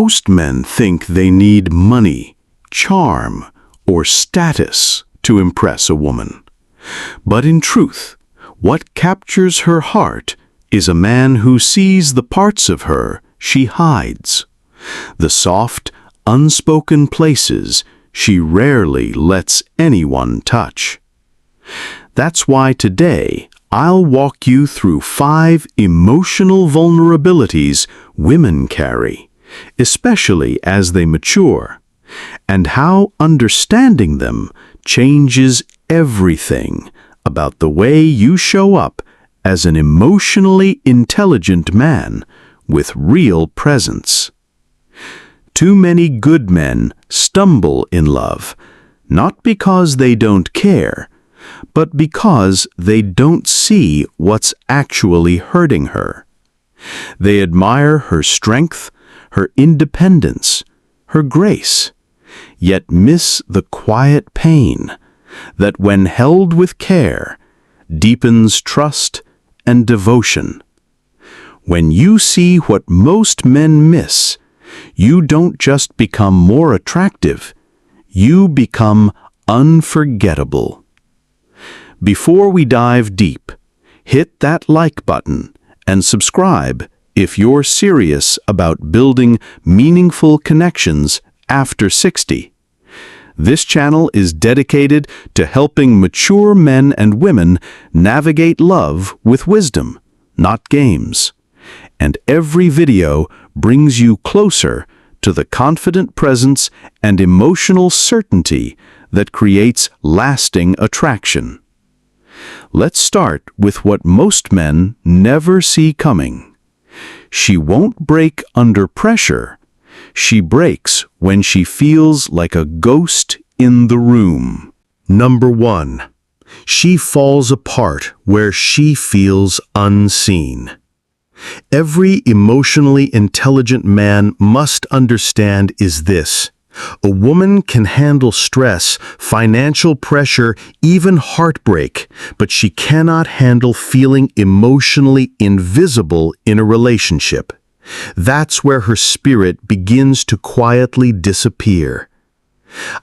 Most men think they need money, charm, or status to impress a woman. But in truth, what captures her heart is a man who sees the parts of her she hides, the soft, unspoken places she rarely lets anyone touch. That's why today I'll walk you through 5 emotional vulnerabilities women carry, especially as they mature, and how understanding them changes everything about the way you show up as an emotionally intelligent man with real presence. Too many good men stumble in love, not because they don't care, but because they don't see what's actually hurting her. They admire her strength, her independence, her grace, yet miss the quiet pain that, when held with care, deepens trust and devotion. When you see what most men miss, you don't just become more attractive, you become unforgettable. Before we dive deep, hit that like button and subscribe if you're serious about building meaningful connections after 60. This channel is dedicated to helping mature men and women navigate love with wisdom, not games. And every video brings you closer to the confident presence and emotional certainty that creates lasting attraction. Let's start with what most men never see coming. She won't break under pressure. She breaks when she feels like a ghost in the room. Number 1. She falls apart where she feels unseen. Every emotionally intelligent man must understand is this: a woman can handle stress, financial pressure, even heartbreak, but she cannot handle feeling emotionally invisible in a relationship. That's where her spirit begins to quietly disappear.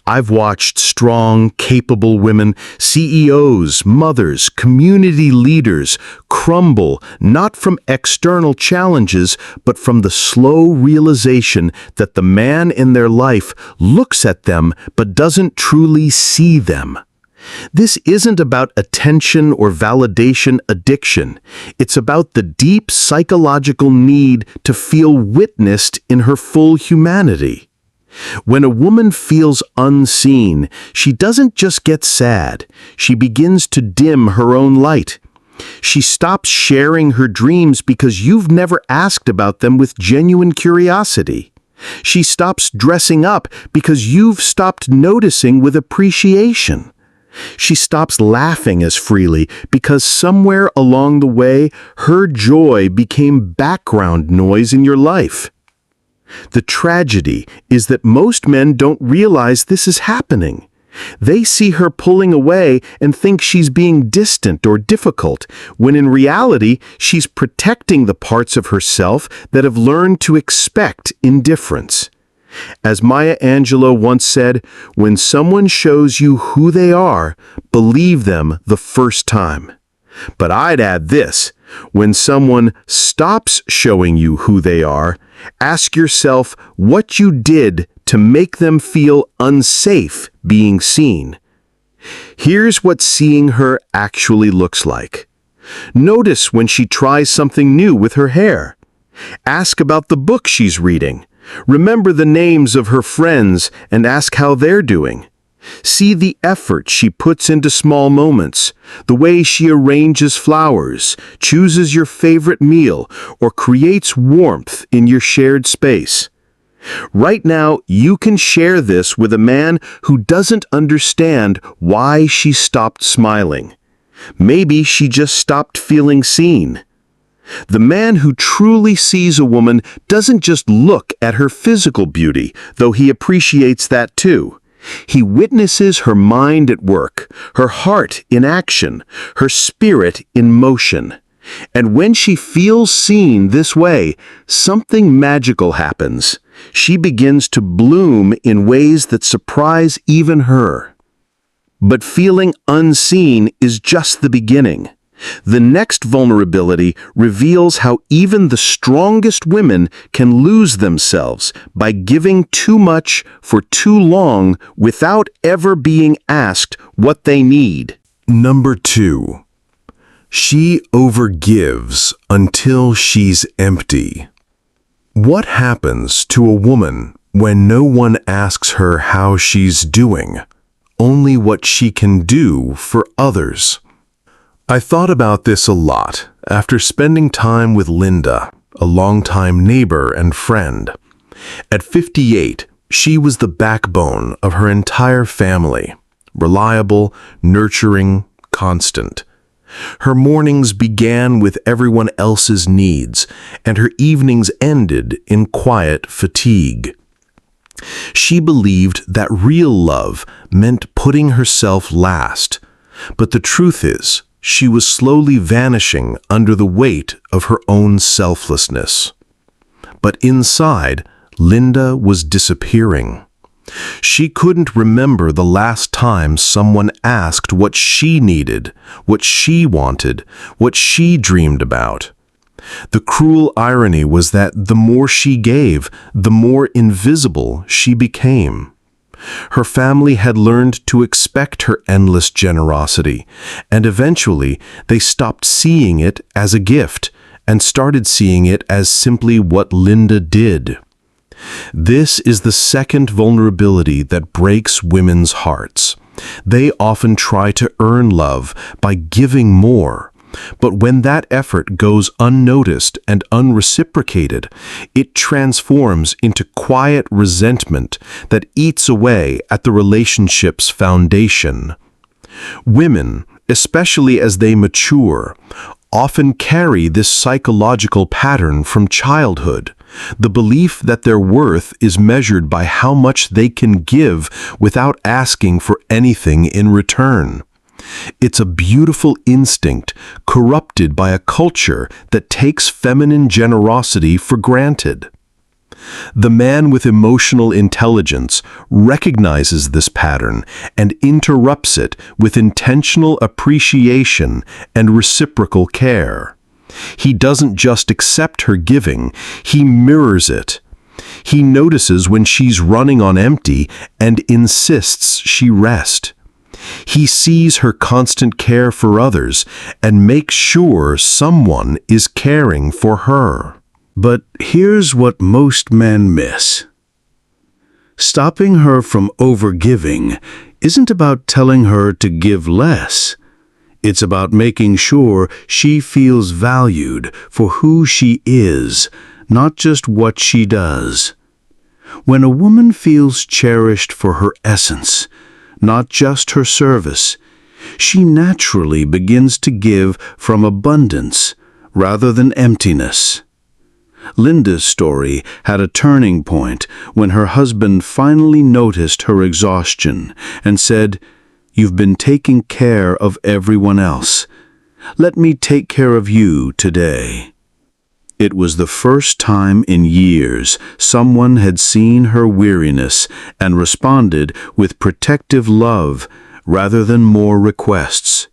I've watched strong, capable women, CEOs, mothers, community leaders, crumble not from external challenges, but from the slow realization that the man in their life looks at them but doesn't truly see them. This isn't about attention or validation addiction. It's about the deep psychological need to feel witnessed in her full humanity. When a woman feels unseen, she doesn't just get sad. She begins to dim her own light. She stops sharing her dreams because you've never asked about them with genuine curiosity. She stops dressing up because you've stopped noticing with appreciation. She stops laughing as freely because somewhere along the way, her joy became background noise in your life. The tragedy is that most men don't realize this is happening. They see her pulling away and think she's being distant or difficult, when in reality, she's protecting the parts of herself that have learned to expect indifference. As Maya Angelou once said, when someone shows you who they are, believe them the first time. But I'd add this: when someone stops showing you who they are, ask yourself what you did to make them feel unsafe being seen. Here's what seeing her actually looks like. Notice when she tries something new with her hair. Ask about the book she's reading. Remember the names of her friends and ask how they're doing. See the effort she puts into small moments, the way she arranges flowers, chooses your favorite meal, or creates warmth in your shared space. Right now, you can share this with a man who doesn't understand why she stopped smiling. Maybe she just stopped feeling seen. The man who truly sees a woman doesn't just look at her physical beauty, though he appreciates that too. He witnesses her mind at work, her heart in action, her spirit in motion. And when she feels seen this way, something magical happens. She begins to bloom in ways that surprise even her. But feeling unseen is just the beginning. The next vulnerability reveals how even the strongest women can lose themselves by giving too much for too long without ever being asked what they need. Number 2. She overgives until she's empty. What happens to a woman when no one asks her how she's doing, only what she can do for others? I thought about this a lot after spending time with Linda, a longtime neighbor and friend. At 58, she was the backbone of her entire family, reliable, nurturing, constant. Her mornings began with everyone else's needs, and her evenings ended in quiet fatigue. She believed that real love meant putting herself last, but the truth is, she was slowly vanishing under the weight of her own selflessness. But inside, Linda was disappearing. She couldn't remember the last time someone asked what she needed, what she wanted, what she dreamed about. The cruel irony was that the more she gave, the more invisible she became. Her family had learned to expect her endless generosity, and eventually they stopped seeing it as a gift and started seeing it as simply what Linda did. This is the second vulnerability that breaks women's hearts. They often try to earn love by giving more. But when that effort goes unnoticed and unreciprocated, it transforms into quiet resentment that eats away at the relationship's foundation. Women, especially as they mature, often carry this psychological pattern from childhood, the belief that their worth is measured by how much they can give without asking for anything in return. It's a beautiful instinct corrupted by a culture that takes feminine generosity for granted. The man with emotional intelligence recognizes this pattern and interrupts it with intentional appreciation and reciprocal care. He doesn't just accept her giving, he mirrors it. He notices when she's running on empty and insists she rest. He sees her constant care for others and makes sure someone is caring for her. But here's what most men miss. Stopping her from overgiving isn't about telling her to give less. It's about making sure she feels valued for who she is, not just what she does. When a woman feels cherished for her essence, not just her service, she naturally begins to give from abundance rather than emptiness. Linda's story had a turning point when her husband finally noticed her exhaustion and said, "You've been taking care of everyone else. Let me take care of you today." It was the first time in years someone had seen her weariness and responded with protective love rather than more requests.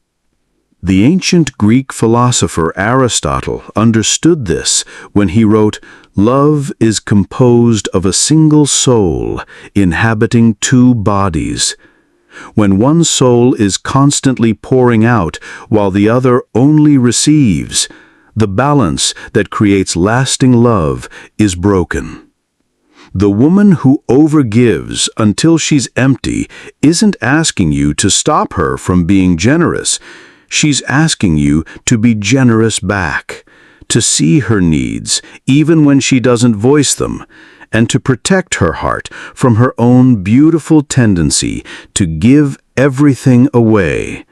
The ancient Greek philosopher Aristotle understood this when he wrote, "Love is composed of a single soul inhabiting two bodies. When one soul is constantly pouring out while the other only receives, the balance that creates lasting love is broken." The woman who overgives until she's empty isn't asking you to stop her from being generous. She's asking you to be generous back, to see her needs even when she doesn't voice them, and to protect her heart from her own beautiful tendency to give everything away.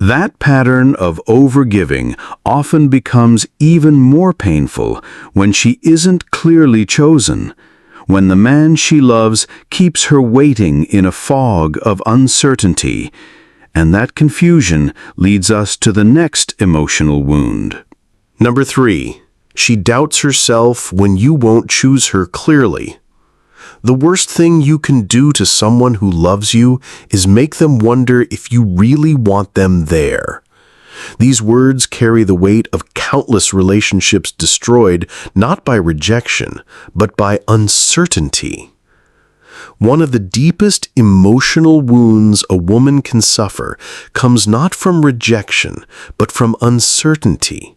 That pattern of overgiving often becomes even more painful when she isn't clearly chosen, when the man she loves keeps her waiting in a fog of uncertainty, and that confusion leads us to the next emotional wound. Number 3, she doubts herself when you won't choose her clearly. The worst thing you can do to someone who loves you is make them wonder if you really want them there. These words carry the weight of countless relationships destroyed not by rejection, but by uncertainty. One of the deepest emotional wounds a woman can suffer comes not from rejection, but from uncertainty.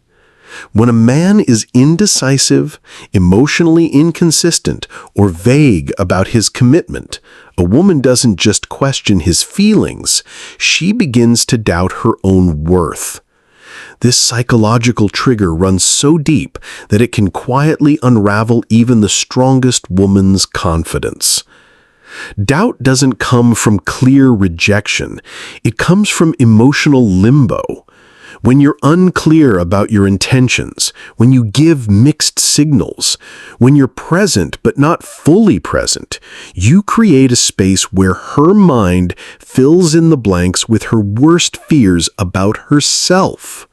When a man is indecisive, emotionally inconsistent, or vague about his commitment, a woman doesn't just question his feelings, she begins to doubt her own worth. This psychological trigger runs so deep that it can quietly unravel even the strongest woman's confidence. Doubt doesn't come from clear rejection. It comes from emotional limbo. When you're unclear about your intentions, when you give mixed signals, when you're present but not fully present, you create a space where her mind fills in the blanks with her worst fears about herself.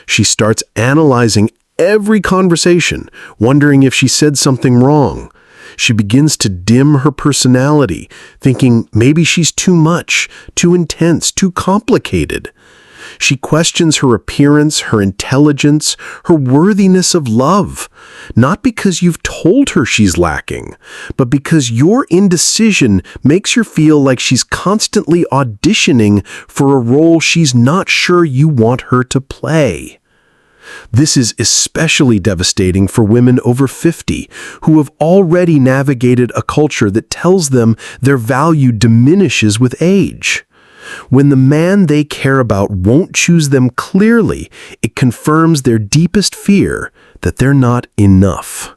She starts analyzing every conversation, wondering if she said something wrong. She begins to dim her personality, thinking maybe she's too much, too intense, too complicated. She questions her appearance, her intelligence, her worthiness of love, not because you've told her she's lacking, but because your indecision makes her feel like she's constantly auditioning for a role she's not sure you want her to play. This is especially devastating for women over 50 who have already navigated a culture that tells them their value diminishes with age. When the man they care about won't choose them clearly, it confirms their deepest fear that they're not enough.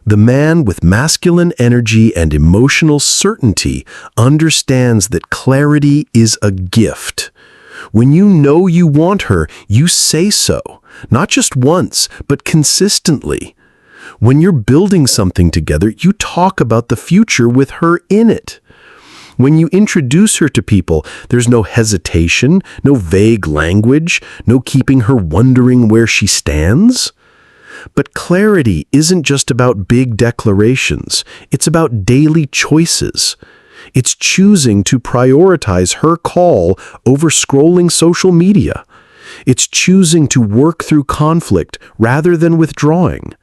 The man with masculine energy and emotional certainty understands that clarity is a gift. When you know you want her, you say so, not just once, but consistently. When you're building something together, you talk about the future with her in it. When you introduce her to people, there's no hesitation, no vague language, no keeping her wondering where she stands. But clarity isn't just about big declarations. It's about daily choices. It's choosing to prioritize her call over scrolling social media. It's choosing to work through conflict rather than withdrawing.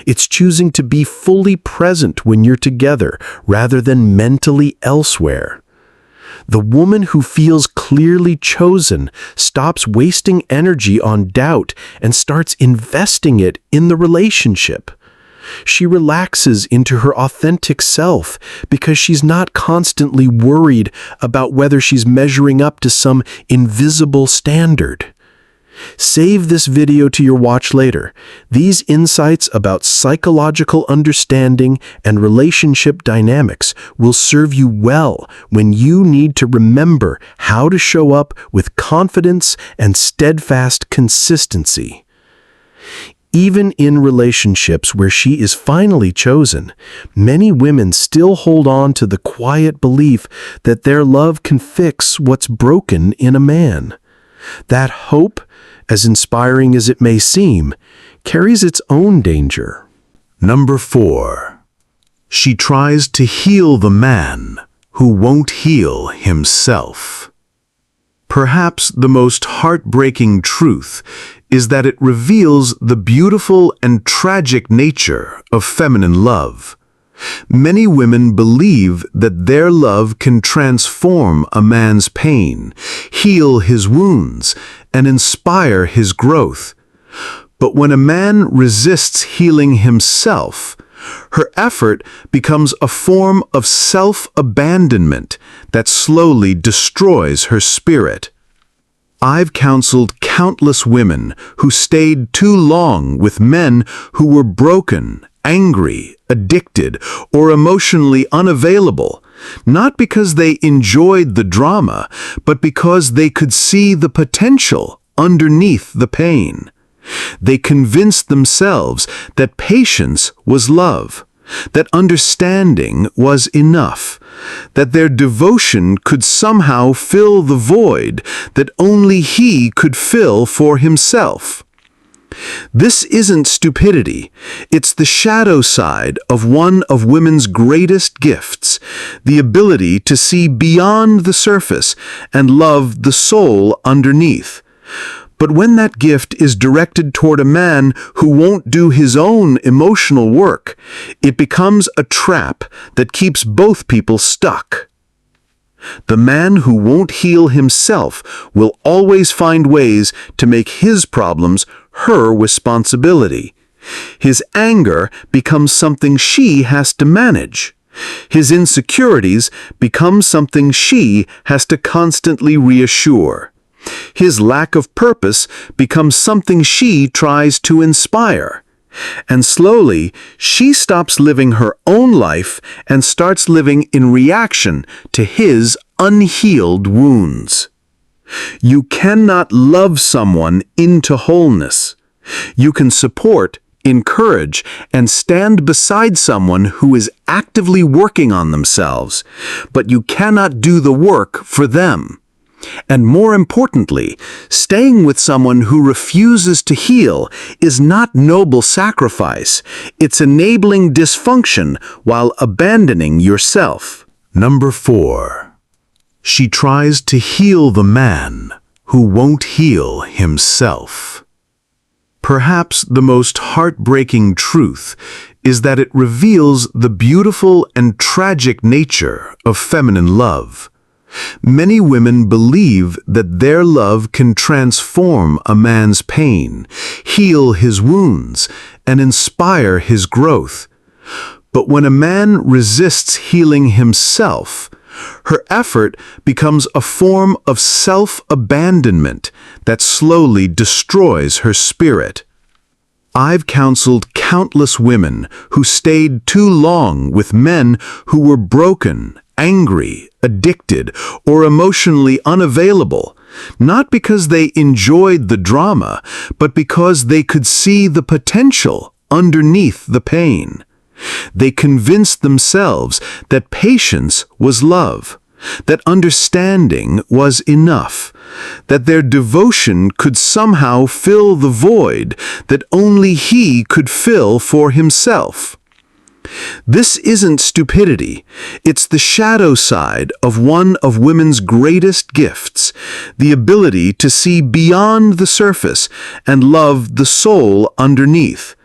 It's choosing to be fully present when you're together rather than mentally elsewhere. The woman who feels clearly chosen stops wasting energy on doubt and starts investing it in the relationship. She relaxes into her authentic self because she's not constantly worried about whether she's measuring up to some invisible standard. Save this video to your watch later. These insights about psychological understanding and relationship dynamics will serve you well when you need to remember how to show up with confidence and steadfast consistency. Even in relationships where she is finally chosen, many women still hold on to the quiet belief that their love can fix what's broken in a man. That hope, as inspiring as it may seem, carries its own danger. Number 4. She tries to heal the man who won't heal himself. Perhaps the most heartbreaking truth is that it reveals the beautiful and tragic nature of feminine love. Many women believe that their love can transform a man's pain, heal his wounds, and inspire his growth. But when a man resists healing himself, her effort becomes a form of self-abandonment that slowly destroys her spirit. I've counseled countless women who stayed too long with men who were broken, angry, addicted, or emotionally unavailable, not because they enjoyed the drama, but because they could see the potential underneath the pain. They convinced themselves that patience was love, that understanding was enough, that their devotion could somehow fill the void that only he could fill for himself. This isn't stupidity. It's the shadow side of one of women's greatest gifts, the ability to see beyond the surface and love the soul underneath. But when that gift is directed toward a man who won't do his own emotional work, it becomes a trap that keeps both people stuck. The man who won't heal himself will always find ways to make his problems her responsibility. His anger becomes something she has to manage. His insecurities become something she has to constantly reassure. His lack of purpose becomes something she tries to inspire. And slowly, she stops living her own life and starts living in reaction to his unhealed wounds. You cannot love someone into wholeness. You can support, encourage, and stand beside someone who is actively working on themselves, but you cannot do the work for them. And more importantly, staying with someone who refuses to heal is not noble sacrifice. It's enabling dysfunction while abandoning yourself. Number 4. She tries to heal the man who won't heal himself. Perhaps the most heartbreaking truth is that it reveals the beautiful and tragic nature of feminine love. Many women believe that their love can transform a man's pain, heal his wounds, and inspire his growth. But when a man resists healing himself, her effort becomes a form of self-abandonment that slowly destroys her spirit. I've counseled countless women who stayed too long with men who were broken, angry, addicted, or emotionally unavailable, not because they enjoyed the drama, but because they could see the potential underneath the pain. They convinced themselves that patience was love, that understanding was enough, that their devotion could somehow fill the void that only he could fill for himself. This isn't stupidity. It's the shadow side of one of women's greatest gifts, the ability to see beyond the surface and love the soul underneath.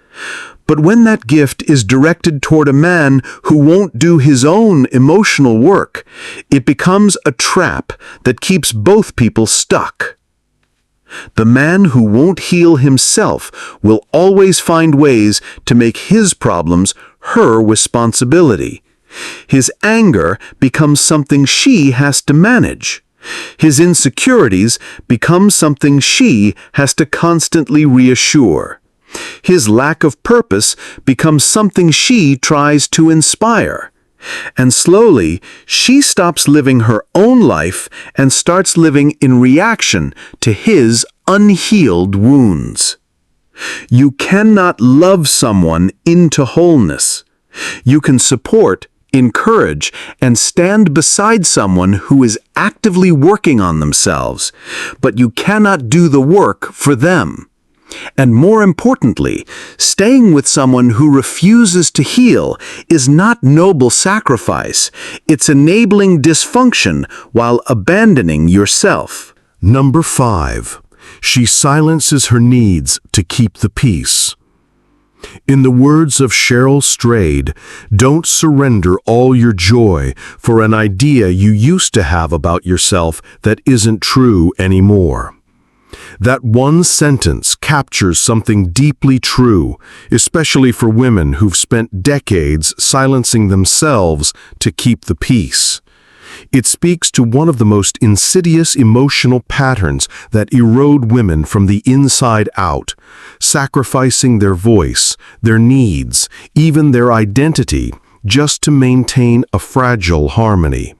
But when that gift is directed toward a man who won't do his own emotional work, it becomes a trap that keeps both people stuck. The man who won't heal himself will always find ways to make his problems her responsibility. His anger becomes something she has to manage. His insecurities become something she has to constantly reassure. His lack of purpose becomes something she tries to inspire. And slowly, she stops living her own life and starts living in reaction to his unhealed wounds. You cannot love someone into wholeness. You can support, encourage, and stand beside someone who is actively working on themselves, but you cannot do the work for them. And more importantly, staying with someone who refuses to heal is not noble sacrifice. It's enabling dysfunction while abandoning yourself. Number 5. She silences her needs to keep the peace. In the words of Cheryl Strayed, don't surrender all your joy for an idea you used to have about yourself that isn't true anymore. That one sentence captures something deeply true, especially for women who've spent decades silencing themselves to keep the peace. It speaks to one of the most insidious emotional patterns that erode women from the inside out, sacrificing their voice, their needs, even their identity, just to maintain a fragile harmony.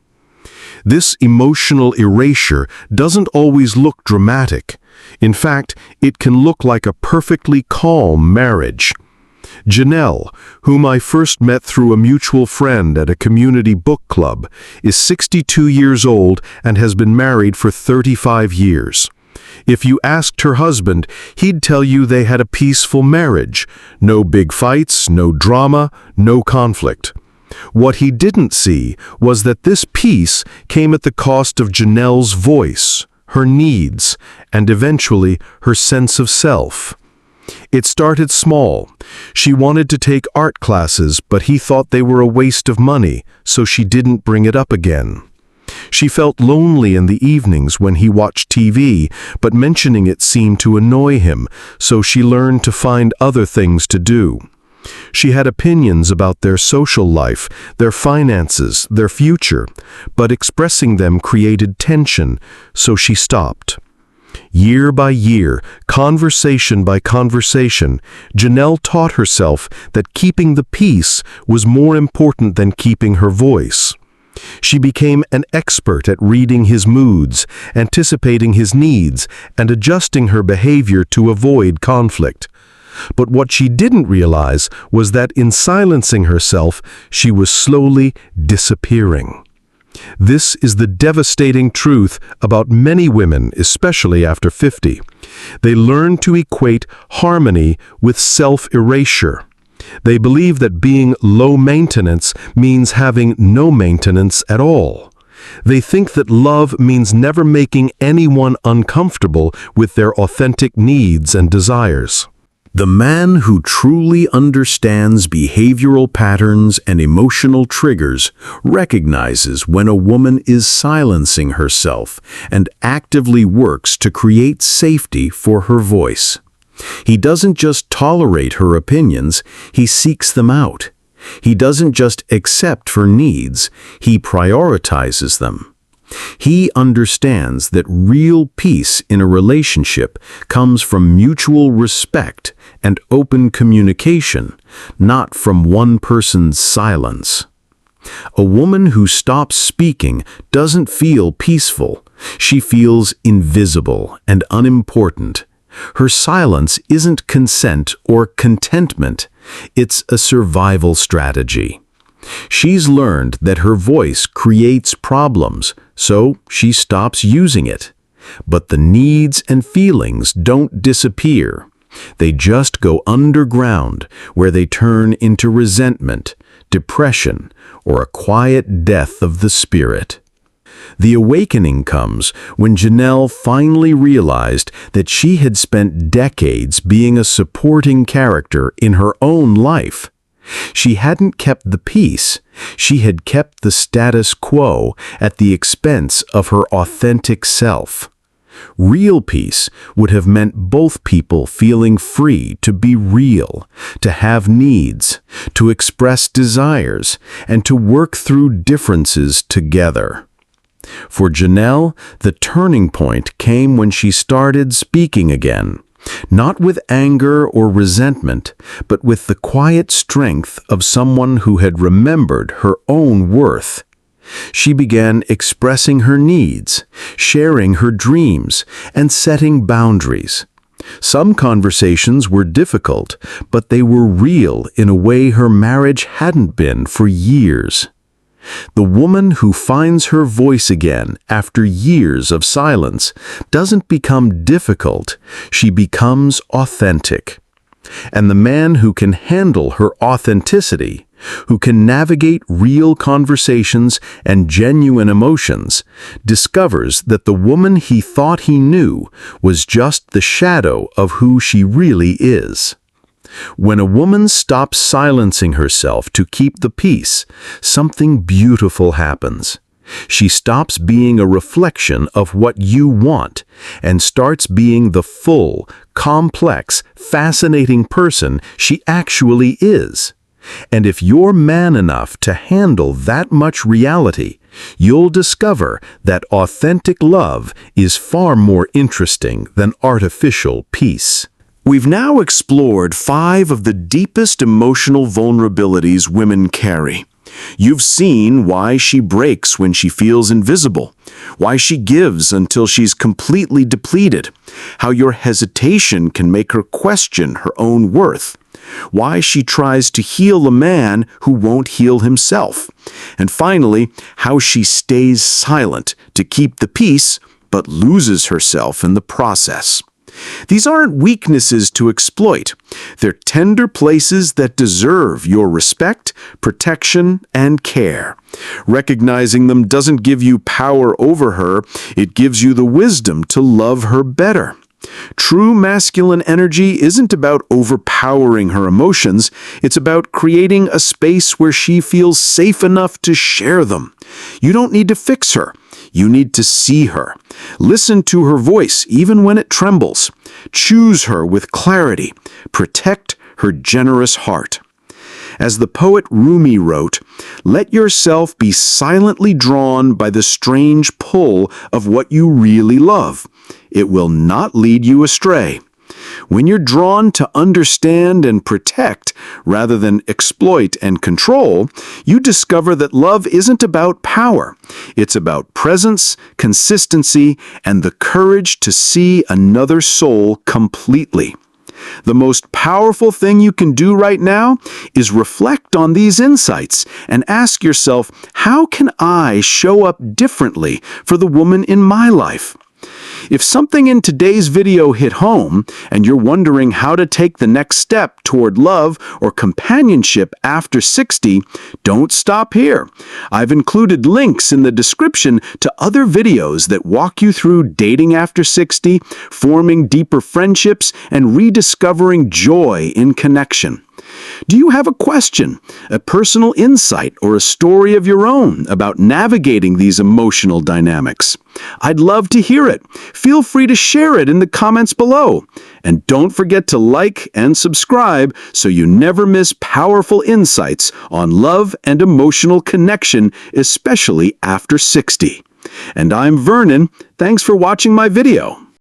This emotional erasure doesn't always look dramatic. In fact, it can look like a perfectly calm marriage. Janelle, whom I first met through a mutual friend at a community book club, is 62 years old and has been married for 35 years. If you asked her husband, he'd tell you they had a peaceful marriage. No big fights, no drama, no conflict. What he didn't see was that this peace came at the cost of Janelle's voice, her needs, and eventually her sense of self. It started small. She wanted to take art classes, but he thought they were a waste of money, so she didn't bring it up again. She felt lonely in the evenings when he watched TV, but mentioning it seemed to annoy him, so she learned to find other things to do. She had opinions about their social life, their finances, their future, but expressing them created tension, so she stopped. Year by year, conversation by conversation, Janelle taught herself that keeping the peace was more important than keeping her voice. She became an expert at reading his moods, anticipating his needs, and adjusting her behavior to avoid conflict. But what she didn't realize was that in silencing herself, she was slowly disappearing. This is the devastating truth about many women, especially after 50. They learn to equate harmony with self-erasure. They believe that being low maintenance means having no maintenance at all. They think that love means never making anyone uncomfortable with their authentic needs and desires. The man who truly understands behavioral patterns and emotional triggers recognizes when a woman is silencing herself and actively works to create safety for her voice. He doesn't just tolerate her opinions, he seeks them out. He doesn't just accept her needs, he prioritizes them. He understands that real peace in a relationship comes from mutual respect and open communication, not from one person's silence. A woman who stops speaking doesn't feel peaceful. She feels invisible and unimportant. Her silence isn't consent or contentment. It's a survival strategy. She's learned that her voice creates problems, so she stops using it. But the needs and feelings don't disappear. They just go underground, where they turn into resentment, depression, or a quiet death of the spirit. The awakening comes when Janelle finally realized that she had spent decades being a supporting character in her own life. She hadn't kept the peace, she had kept the status quo at the expense of her authentic self. Real peace would have meant both people feeling free to be real, to have needs, to express desires, and to work through differences together. For Janelle, the turning point came when she started speaking again. Not with anger or resentment, but with the quiet strength of someone who had remembered her own worth. She began expressing her needs, sharing her dreams, and setting boundaries. Some conversations were difficult, but they were real in a way her marriage hadn't been for years. The woman who finds her voice again after years of silence doesn't become difficult, she becomes authentic. And the man who can handle her authenticity, who can navigate real conversations and genuine emotions, discovers that the woman he thought he knew was just the shadow of who she really is. When a woman stops silencing herself to keep the peace, something beautiful happens. She stops being a reflection of what you want and starts being the full, complex, fascinating person she actually is. And if you're man enough to handle that much reality, you'll discover that authentic love is far more interesting than artificial peace. We've now explored 5 of the deepest emotional vulnerabilities women carry. You've seen why she breaks when she feels invisible, why she gives until she's completely depleted, how your hesitation can make her question her own worth, why she tries to heal a man who won't heal himself, and finally, how she stays silent to keep the peace but loses herself in the process. These aren't weaknesses to exploit. They're tender places that deserve your respect, protection, and care. Recognizing them doesn't give you power over her, it gives you the wisdom to love her better. True masculine energy isn't about overpowering her emotions, it's about creating a space where she feels safe enough to share them. You don't need to fix her. You need to see her. Listen to her voice, even when it trembles. Choose her with clarity. Protect her generous heart. As the poet Rumi wrote, "Let yourself be silently drawn by the strange pull of what you really love. It will not lead you astray." When you're drawn to understand and protect rather than exploit and control, you discover that love isn't about power. It's about presence, consistency, and the courage to see another soul completely. The most powerful thing you can do right now is reflect on these insights and ask yourself, how can I show up differently for the woman in my life? If something in today's video hit home and you're wondering how to take the next step toward love or companionship after 60, don't stop here. I've included links in the description to other videos that walk you through dating after 60, forming deeper friendships, and rediscovering joy in connection. Do you have a question, a personal insight, or a story of your own about navigating these emotional dynamics? I'd love to hear it. Feel free to share it in the comments below. And don't forget to like and subscribe so you never miss powerful insights on love and emotional connection, especially after 60. And I'm Vernon. Thanks for watching my video.